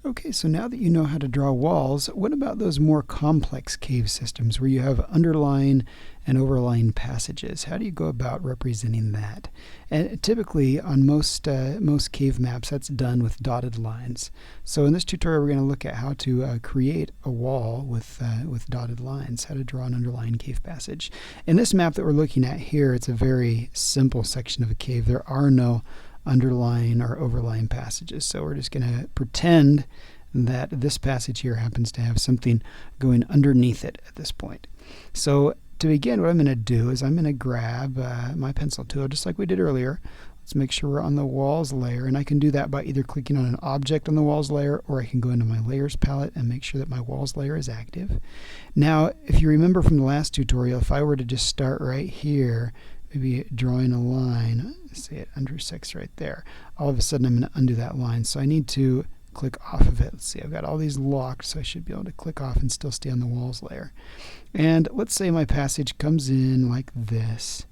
Okay, so now that you know how to draw walls, what about those more complex cave systems where you have underlying and overlying passages? How do you go about representing that? And typically on most cave maps, that's done with dotted lines. So in this tutorial, we're going to look at how to create a wall with dotted lines, how to draw an underlying cave passage. In this map that we're looking at here, it's a very simple section of a cave. There are no underlying or overlying passages. So we're just going to pretend that this passage here happens to have something going underneath it at this point. So to begin, what I'm going to do is I'm going to grab my pencil tool just like we did earlier. Let's make sure we're on the walls layer, and I can do that by either clicking on an object on the walls layer, or I can go into my layers palette and make sure that my walls layer is active. Now if you remember from the last tutorial, if I were to just start right here, maybe drawing a line, say it intersects right there, all of a sudden I'm going to undo that line. So I need to click off of it. Let's see, I've got all these locked, so I should be able to click off and still stay on the walls layer. And let's say my passage comes in like this,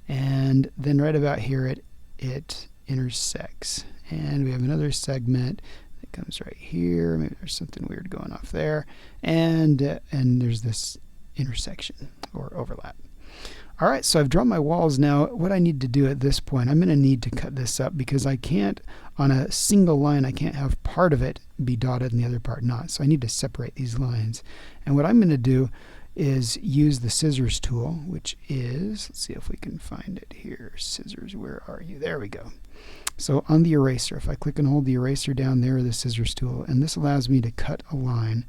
and then right about here it intersects. And we have another segment that comes right here. Maybe there's something weird going off there. And there's this intersection or overlap. Alright, so I've drawn my walls. Now what I need to do at this point, I'm going to need to cut this up because I can't, on a single line, I can't have part of it be dotted and the other part not. So I need to separate these lines. And what I'm going to do is use the scissors tool, which is, let's see if we can find it here. Scissors, where are you? There we go. So on the eraser, if I click and hold the eraser down there, the scissors tool, and this allows me to cut a line.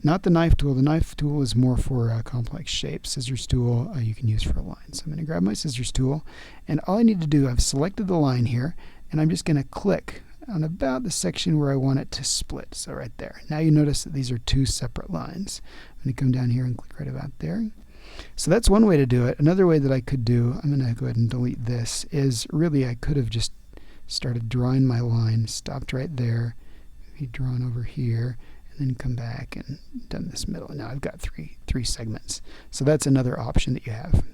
Not the knife tool. The knife tool is more for complex shapes. Scissors tool you can use for a line. So I'm going to grab my scissors tool, and all I need to do, I've selected the line here, and I'm just going to click on about the section where I want it to split. So right there. Now you notice that these are two separate lines. I'm going to come down here and click right about there. So that's one way to do it. Another way that I could do, I'm going to go ahead and delete this, is really I could have just started drawing my line, stopped right there, maybe drawn over here, and come back and done this middle. Now I've got three segments. So that's another option that you have.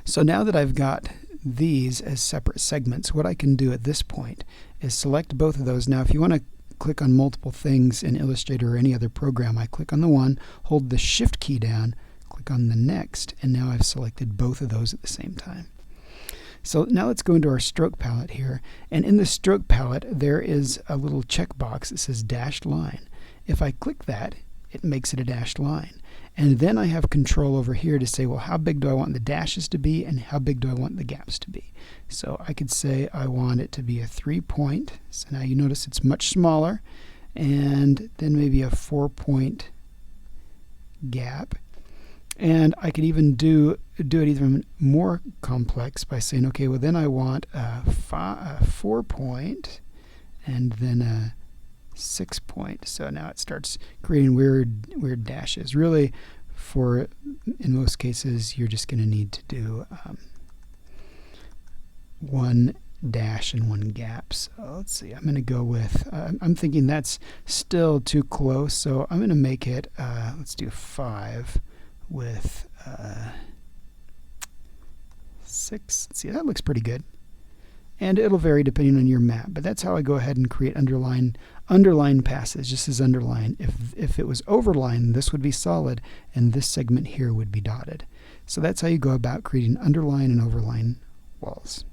So now that I've got these as separate segments, what I can do at this point is select both of those. Now if you want to click on multiple things in Illustrator or any other program, I click on the one, hold the Shift key down, click on the next, and now I've selected both of those at the same time. So now let's go into our stroke palette here, and in the stroke palette there is a little checkbox that says dashed line. If I click that, it makes it a dashed line. And then I have control over here to say, well, how big do I want the dashes to be and how big do I want the gaps to be? So I could say I want it to be a 3-point. So now you notice it's much smaller. And then maybe a 4-point gap. And I could even do it even more complex by saying, okay, well then I want a 4-point and then a 6-point. So now it starts creating weird dashes. Really, in most cases, you're just going to need to do one dash and one gap. So let's see. I'm going to go with. I'm thinking that's still too close. So I'm going to make it. Let's do 5 with 6. See, that looks pretty good. And it'll vary depending on your map, but that's how I go ahead and create underline passes, just as underline. If it was overline, this would be solid, and this segment here would be dotted. So that's how you go about creating underline and overline walls.